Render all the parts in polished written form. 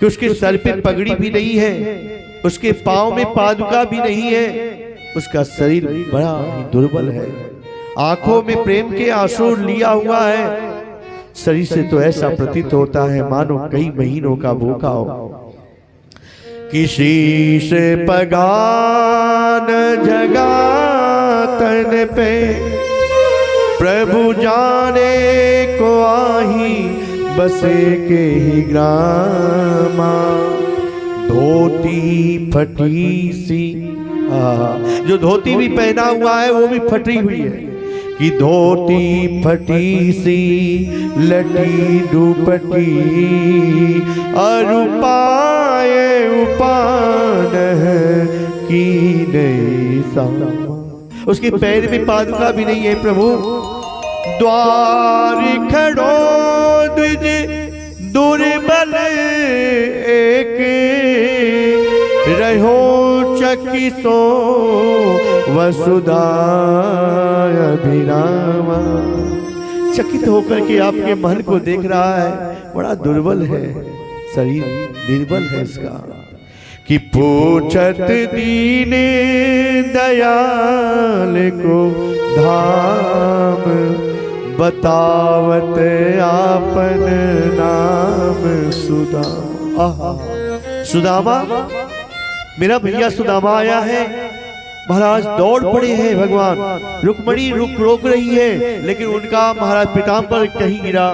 कि उसके सर पे पगड़ी भी नहीं है, उसके पांव में पादुका भी नहीं है, उसका शरीर बड़ा ही दुर्बल है, आंखों में प्रेम के आंसू लिया हुआ है। शरीर से तो ऐसा प्रतीत होता है मानो कई महीनों का भूखा हो। किसी से पगान जगा तन पे, प्रभु जाने को आही बसे के ही ग्रामा। धोती फटी सी, जो धोती भी पहना हुआ है वो भी फटी हुई है, कि धोती फटी सी लटी दुपटी, अरुपाए उपान की नहीं सामा। उसके पैर में पादुका भी नहीं है प्रभु। द्वार खड़ो द्विज दुर्बल एक, रहो चकिसो वसुधा अभिरामा। चकित होकर के आपके महल को देख रहा है, बड़ा दुर्बल है, शरीर निर्बल है इसका। कि पूछत दीन दयाल को धाम, बतावत आपन नाम सुदामा। सुदामा, मेरा भैया सुदामा आया है। महाराज दौड़ पड़े हैं भगवान, रुक्मणी रोक रही है, लेकिन उनका महाराज पीताम्बर कहीं गिरा,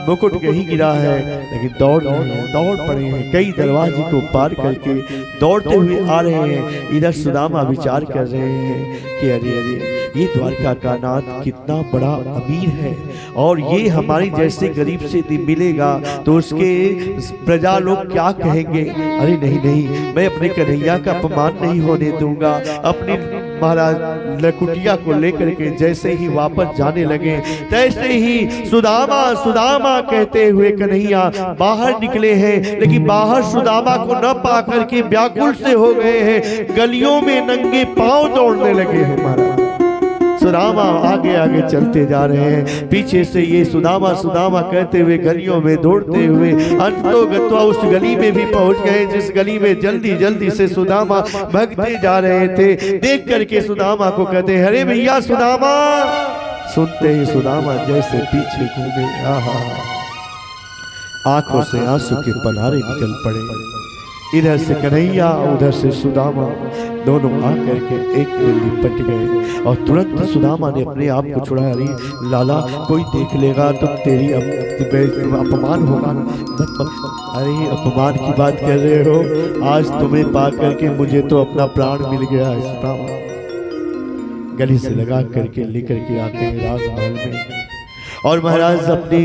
मुकुट कहीं गिरा है, लेकिन दौड़ पड़े हैं, कई दरवाजे को पार करके दौड़ते हुए आ रहे हैं। इधर सुदामा विचार कर रहे हैं कि अरे अरे ये द्वारका का नाथ कितना बड़ा अमीर है, और ये हमारी जैसे गरीब से मिलेगा तो उसके प्रजा लोग क्या कहेंगे। अरे नहीं नहीं, मैं अपने कन्हैया का अपमान नहीं होने दूंगा। अपनी महाराज लकुटिया को लेकर के जैसे ही वापस जाने लगे, तैसे ही सुदामा सुदामा कहते हुए कन्हैया बाहर निकले हैं, लेकिन बाहर सुदामा को न पा करके व्याकुल से हो गए हैं, गलियों में नंगे पांव दौड़ने लगे हैं। महाराज सुदामा आगे आगे चलते जा रहे हैं, पीछे से ये सुदामा सुदामा कहते हुए गलियों में दौड़ते हुए अंतोगत्वा उस गली में भी पहुंच गए, जिस गली में जल्दी जल्दी से सुदामा भागते जा रहे थे। देख करके सुदामा को कहते, अरे भैया सुदामा। सुनते ही सुदामा जैसे पीछे घूमे, आंखों से आंसू के पनारे निकल पड़े। इधर से कन्हैया उधर से सुदामा दोनों आकर के एक में लिपट गए, और तुरंत सुदामा ने अपने आप को छुड़ाया। अरे लाला, कोई देख लेगा तो तेरी अपमान होगा। अरे अपमान की बात कर रहे हो, आज तुम्हें पा करके मुझे तो अपना प्राण मिल गया है। सुदामा गली से लगा करके लेकर के आते हैं राजमहल में, और महाराज अपनी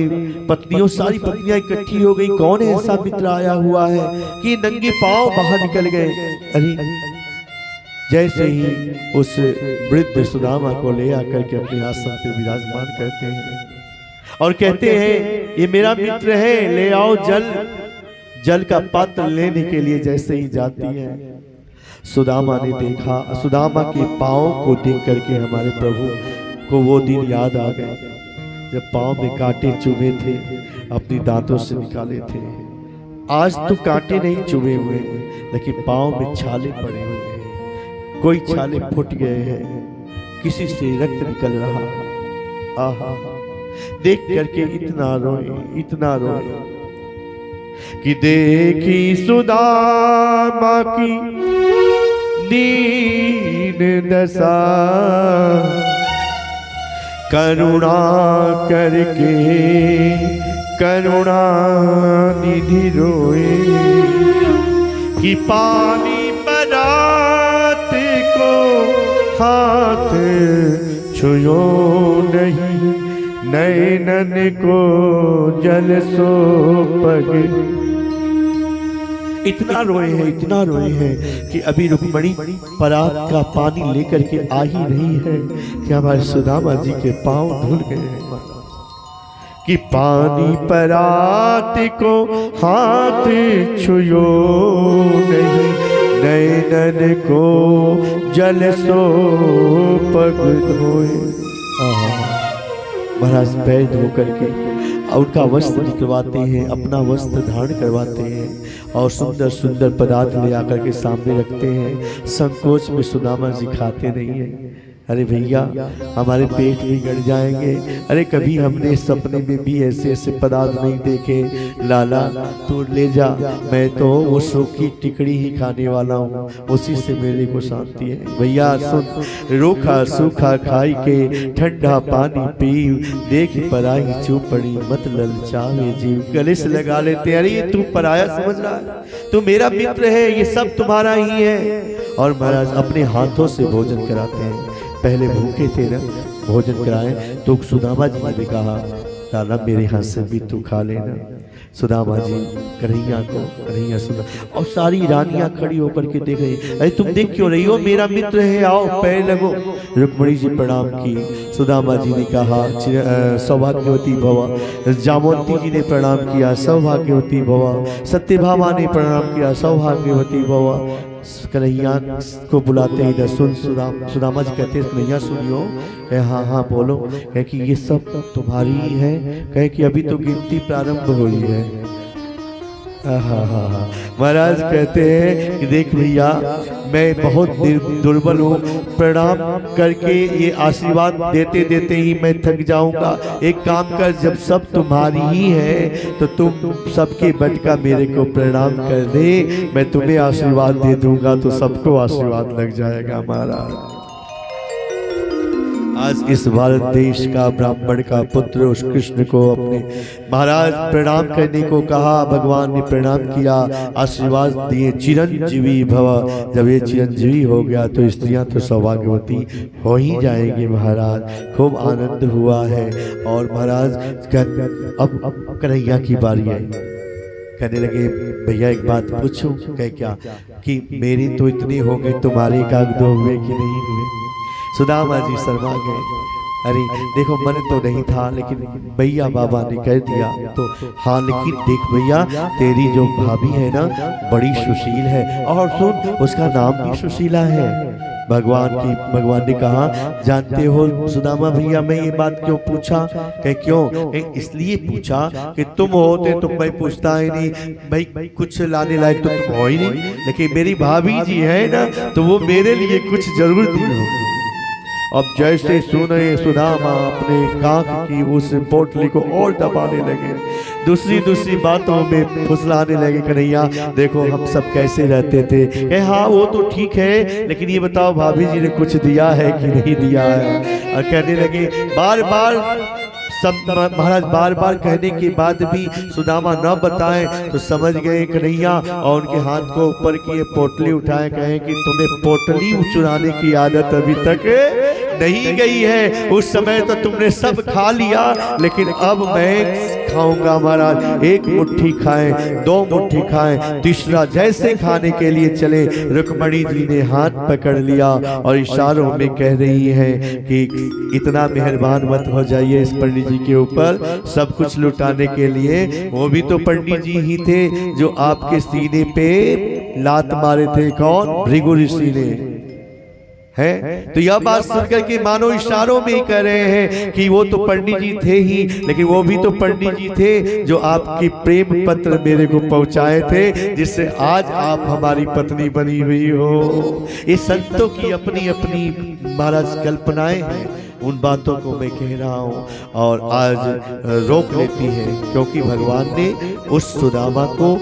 पत्नियों, सारी पत्नियां इकट्ठी हो गई। कौन ऐसा मित्र आया हुआ है कि नंगे पांव बाहर निकल गए। अरे जैसे ही उस वृद्ध सुदामा को ले आकर के अपने आसन पे विराजमान करते हैं और कहते हैं, ये मेरा मित्र है, ले आओ जल। जल का पात्र लेने के लिए जैसे ही जाती है, सुदामा ने देखा, सुदामा के पांव को देख करके हमारे प्रभु को वो दिन याद आ गए जब पांव में कांटे चुभे थे, अपनी दांतों से निकाले थे। आज तो कांटे नहीं चुभे हुए, लेकिन पांव में छाले पड़े हुए हैं, कोई छाले फूट गए हैं, किसी से रक्त निकल रहा। आहा, देख करके इतना रोए कि देखी सुदामा की दीन दशा, करुणा करके करुणा निधि रोए, कि पानी परात को हाथ छुयो नहीं, नैनन को जल सो पग। इतना रोए हैं कि अभी रुक्मणी परात का पानी लेकर के आ ही रही है कि हमारे सुदामा जी के पांव धुल गए हैं। कि पानी परात को हाथ छुयो नहीं, नैनन को जल सो पग धोए। महाराज पैर धो करके उनका वस्त्र निकलवाते हैं, अपना वस्त्र धारण करवाते हैं और सुंदर सुंदर पदार्थ ले आकर के सामने रखते हैं। संकोच में सुदामा जी खाते नहीं है। अरे भैया हमारे पेट भी गड़ जाएंगे। अरे कभी हमने सपने में भी ऐसे ऐसे पदार्थ नहीं देखे। लाला तू ले जा, मैं तो वो सूखी टिकड़ी ही खाने वाला हूँ, उसी से मेरे को शांति है। भैया सुन, रूखा सूखा खाई के ठंडा पानी पी, देख पराई चौपड़ी मत ललचावे जीव। गले से लगा लेते, अरे तू पराया समझ रहा है, तू मेरा मित्र है, ये सब तुम्हारा ही है। और महाराज अपने हाथों से भोजन कराते हैं। पहले भूखे थे ना, भोजन कराए तो सुदामा जी ने भी कहा लाला मेरे हाथ से भी तू खा लेना। सुदामा जी कन्हैया सुना, और सारी रानियां खड़ी होकर के देख रही, अरे तुम देख क्यों रही हो, मेरा मित्र है, आओ पैर लगो। रुक्मणी जी प्रणाम की। सुदामा जी ने कहा सौभाग्यवती भव। जामवंती जी ने प्रणाम किया, सौभाग्यवती भव। सत्यभामा ने प्रणाम किया, सौभाग्यवती भव। कन्हैया को बुलाते हैं, इधर सुन। सुदामा जी कहते हैं कन्हैया सुनियो। कहे हाँ हाँ बोलो। कहे कि ये सब तुम्हारी ही है। कहे कि अभी तो गिनती प्रारंभ हुई है। महाराज कहते हैं कि देख भैया मैं बहुत दुर्बल हूँ, प्रणाम करके ये आशीर्वाद देते देते ही मैं थक जाऊंगा। एक काम कर, जब सब तुम्हारी ही है तो तुम सबके बटका मेरे को प्रणाम कर दे, मैं तुम्हें आशीर्वाद दे दूंगा तो सबको आशीर्वाद लग जाएगा। महाराज आज इस भारत देश का ब्राह्मण का पुत्र उस कृष्ण को अपने महाराज प्रणाम करने को कहा। भगवान ने प्रणाम किया, आशीर्वाद दिए, चिरंजीवी भव। जब ये चिरंजीवी हो गया तो स्त्रियां तो सौभाग्यवती हो ही जाएंगी। महाराज खूब आनंद हुआ है। और महाराज अब कन्हैया की बारी आई। कहने लगे भैया एक बात पूछूं। कहे क्या? कि मेरी तो इतनी हो गई, तुम्हारे काग दो हुए कि नहीं हुए? सुदामा जी शर्मा गए। अरे देखो मन तो नहीं था, लेकिन भैया बाबा ने कह दिया तो हाँ। लेकिन देख भैया तेरी जो भाभी है ना बड़ी सुशील है, और सुन उसका नाम भी सुशीला है। भगवान ने कहा जानते हो सुदामा भैया मैं ये बात क्यों पूछा? कहे क्यों? इसलिए पूछा कि तुम होते तो मैं पूछता ही नहीं, भाई कुछ लाने लायक तो तुम हो ही नहीं, लेकिन मेरी भाभी जी है ना तो वो मेरे लिए कुछ जरूर दी होगी। अब जैसे सुने सुदामा अपने कांख की उस पोटली को और दबाने लगे, दूसरी बातों में फुसलाने लगे। कन्हैया देखो हम सब कैसे रहते थे। हाँ वो तो ठीक है, लेकिन ये बताओ भाभी जी ने कुछ दिया है कि नहीं दिया है? और कहने लगे बार बार महाराज बार बार कहने के बाद भी सुदामा न बताएं तो समझ गए कन्हैया, और उनके हाथ को ऊपर किए, पोटली उठाए, कहे कि तुम्हें पोटली चुराने की आदत अभी तक नहीं गई है। उस समय तो तुमने सब खा लिया, लेकिन अब मैं खाऊंगा। महाराज एक मुट्ठी खाएं, दो मुट्ठी खाएं, तीसरा जैसे खाने के लिए चले, रुक्मणी जी ने हाथ पकड़ लिया और इशारों में कह रही है कि इतना मेहरबान मत हो जाइए इस पंडित जी के ऊपर, सब कुछ लुटाने के लिए। वो भी तो पंडित जी ही थे जो आपके सीने पे लात मारे थे। कौन? भृगु ऋषि ने है। तो यह बात सुनकर के मानो इशारों में ही कह रहे हैं कि वो तो पंडित जी थे ही, लेकिन वो भी तो पंडित जी थे जो आपकी प्रेम पत्र मेरे को पहुंचाए थे, जिससे आज आप हमारी पत्नी बनी हुई हो। ये संतों की अपनी अपनी महाराज कल्पनाएं हैं, उन बातों को मैं कह रहा हूँ और आज रोक लेती है, क्योंकि भगवान ने उस सुदामा को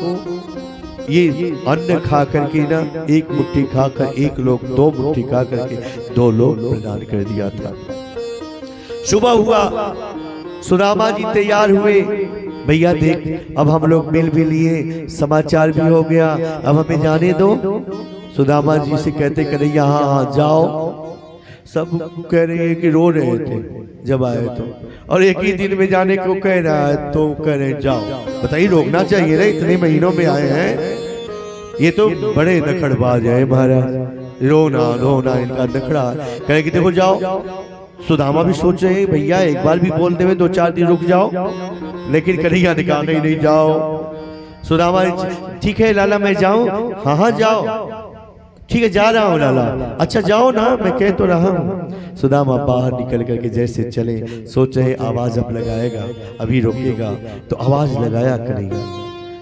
ये अन्न खा करके ना, एक मुट्ठी खाकर एक लोग, दो मुट्ठी खा करके दो लोग प्रदान कर दिया था। सुबह हुआ, सुदामा जी तैयार हुए। भैया देख अब हम लोग मिल भी लिए, समाचार भी हो गया, अब हमें जाने दो। सुदामा जी से कहते कन्हैया हाँ हाँ जाओ। सब कह रहे हैं कि रो रहे थे जब आए तो, और एक ही दिन में जाने को कह रहा है तो कह रहे जाओ। बताइए रोकना चाहिए ना, इतने महीनों में आए हैं। ये तो बड़े नखड़बाज है महाराज, रोना इनका नखड़ा। कहे कि देखो जाओ। सुदामा भी सोच रहे हैं भैया एक बार भी बोल दे 2-4 दिन रुक जाओ, लेकिन कन्हैया ने कहा नहीं जाओ। सुदामा ठीक है लाला मैं जाऊं? हाँ हाँ जाओ। ठीक है जा रहा हूँ लाला। अच्छा जाओ ना, मैं कह तो रहा हूँ। सुदामा बाहर निकल करके जैसे चले, सोच रहे आवाज अब लगाएगा, अभी रोकेगा, तो आवाज लगाया कन्हैया।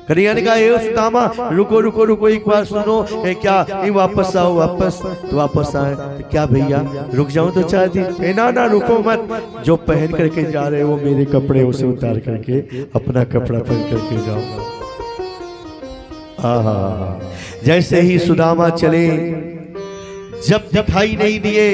कन्हैया ने कहा ए सुदामा रुको रुको रुको, एक बार सुनो। क्या ये वापस आओ वापस। तो वापस आए तो क्या भैया रुक जाऊं तो चाह दी। ना ना रुको मत, जो पहन करके जा रहे हो मेरे कपड़े उसे उतार करके अपना कपड़ा पहन करके जाओ। आहा, जैसे ही सुदामा चले, जब दिखाई नहीं दिए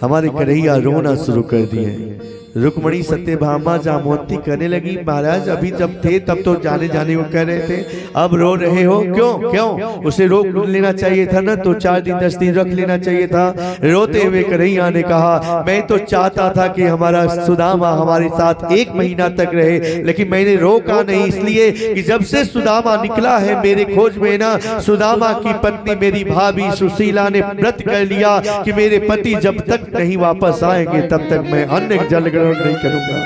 हमारे कन्हैया रोना शुरू कर दिए। रुक्मणी सत्यभामा जामवंती कहने लगी महाराज अभी जब थे तब तो जाने जाने को कह रहे थे, अब रो रहे हो क्यों? क्यों उसे रोक लेना चाहिए था ना, तो 4 दिन 10 दिन रख लेना चाहिए था। रोते हुए कन्हैया ने कहा मैं तो चाहता था कि हमारा सुदामा हमारे साथ 1 महीना तक रहे, लेकिन मैंने रोका नहीं, इसलिए कि जब से सुदामा निकला है मेरे खोज में ना, सुदामा की पत्नी मेरी भाभी सुशीला ने व्रत कर लिया कि मेरे पति जब तक नहीं वापस आएंगे तब तक मैं अन्न जल ग्रहण नहीं करूंगा।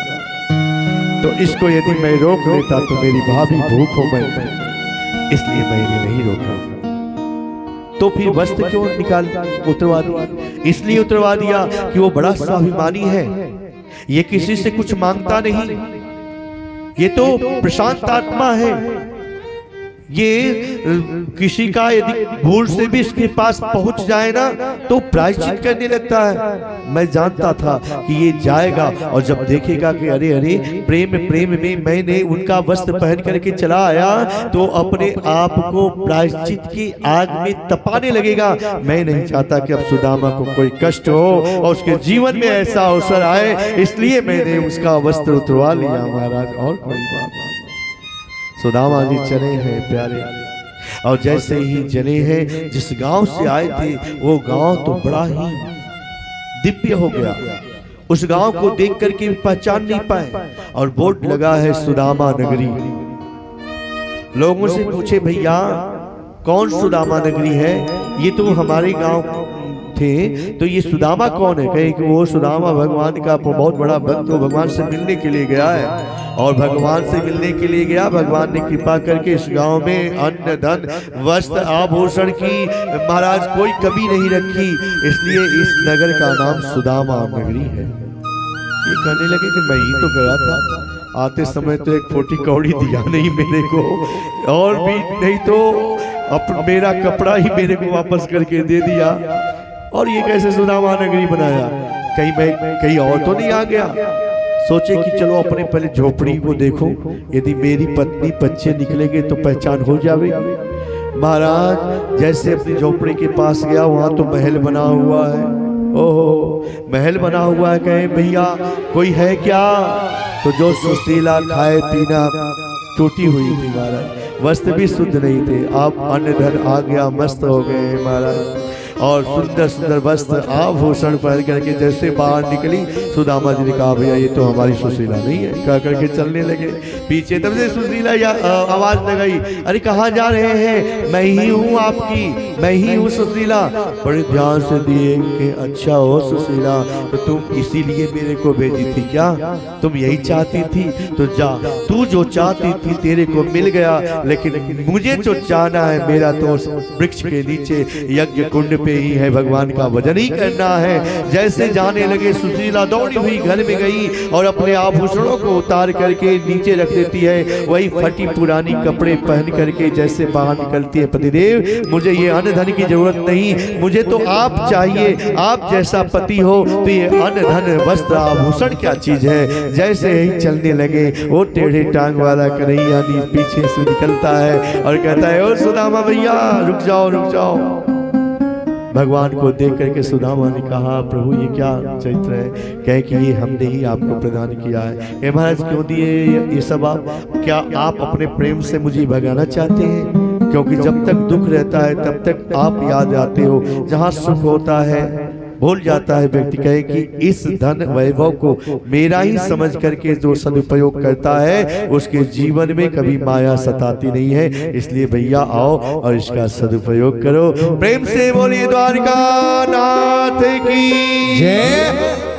तो इसको यदि मैं रोक लेता तो मेरी भाभी भूखों मर गई, इसलिए मैंने नहीं रोका। तो फिर वस्त्र क्यों निकाल उतरवा दिया? इसलिए उतरवा दिया कि वो बड़ा स्वाभिमानी है, ये किसी से कुछ मांगता नहीं, ये तो प्रशांत आत्मा है। ये किसी का यदि भूल से भी इसके पास पहुंच जाए ना तो प्रायश्चित करने लगता है। मैं जानता था कि ये जाएगा और जब देखेगा कि अरे अरे प्रेम प्रेम में मैंने उनका वस्त्र पहन करके चला आया, तो अपने आप को प्रायश्चित की आग में तपाने लगेगा। मैं नहीं चाहता कि अब सुदामा को कोई कष्ट हो और उसके जीवन में ऐसा अवसर आए, इसलिए मैंने उसका वस्त्र उतरवा लिया महाराज, और कोई बात नहीं। सुदामा जी चले हैं प्यारे, और जैसे ही चले हैं जिस गांव से आए थे वो गांव तो बड़ा ही दिव्य हो गया। उस गांव को देख करके पहचान नहीं पाए, और बोर्ड लगा है सुदामा नगरी। लोगों से पूछे भैया कौन सुदामा नगरी है? ये तो हमारे गांव थे, तो ये सुदामा कौन है? कहे कि वो सुदामा भगवान का बहुत बड़ा भक्त, वो भगवान से मिलने के लिए गया है, और भगवान से मिलने के लिए गया, भगवान ने कृपा करके इस गांव में अन्न धन वस्त्र आभूषण की महाराज कोई कमी नहीं रखी, इसलिए इस नगर का नाम सुदामा नगरी है। ये कहने लगे कि मैं ही तो गया था, आते समय तो एक 40 कौड़ी दिया नहीं मेरे को, और भी नहीं तो मेरा कपड़ा ही मेरे को वापस करके दे दिया, और ये कैसे सुदामा नगरी बनाया? कहीं मैं कहीं और तो नहीं आ गया? सोचे कि चलो अपने पहले झोपड़ी को देखो, यदि मेरी पत्नी बच्चे निकलेंगे तो पहचान हो जाएगी। महाराज जैसे अपनी झोपड़ी के पास गया, वहां तो महल बना हुआ है। ओहो महल बना हुआ है, कहे भैया कोई है क्या? तो जो सुशीला खाए पीना टूटी हुई थी महाराज, वस्त्र भी शुद्ध नहीं थे, आप अन्न धन आ गया, मस्त हो गए महाराज, और सुंदर सुंदर वस्त्र आभूषण पहन करके जैसे बाहर निकली, सुदामा जी ने कहा भैया ये तो हमारी सुशीला नहीं है, कह करके चलने लगे पीछे। तब से सुशीला आवाज लगाई, अरे कहाँ जा रहे हैं? मैं ही हूँ आपकी, मैं ही हूँ सुशीला। बड़े ध्यान से दिए कि अच्छा हो सुशीला, तो तुम इसीलिए मेरे को भेजी थी क्या? तुम यही चाहती थी? तो जा, तू जो चाहती थी तेरे को मिल गया, लेकिन मुझे जो चाहना है मेरा तो वृक्ष के नीचे यज्ञ कुंड पे ही है, भगवान का भजन ही करना है। जैसे जाने लगे सुशीला दौड़ी हुई घर में गई और अपने आभूषणों को उतार करके नीचे रख देती है, वही फटी पुरानी कपड़े पहन करके जैसे बाहर निकलती है, पतिदेव मुझे ये अन्न धन की जरूरत नहीं, मुझे तो आप चाहिए, आप जैसा पति हो तो ये अन्न धन वस्त्र आभूषण क्या चीज है। जैसे ही चलने लगे वो टेढ़े टांग वाला कन्हैया पीछे से निकलता है और कहता है ओ सुदामा भैया रुक जाओ रुक जाओ। भगवान को देख करके सुदामा ने कहा प्रभु ये क्या चरित्र है? कहे कि ये हमने ही आपको प्रदान किया है। हे महाराज क्यों दिए ये सब आप? क्या आप अपने प्रेम से मुझे भगाना चाहते हैं? क्योंकि जब तक दुख रहता है तब तक आप याद आते हो, जहाँ सुख होता है भूल जाता है व्यक्ति। कहे कि इस धन वैभव को मेरा ही समझ करके जो सदुपयोग करता है उसके जीवन में कभी माया सताती नहीं है। इसलिए भैया आओ और इसका सदुपयोग करो। प्रेम से बोलिए द्वारका नाथ की जय।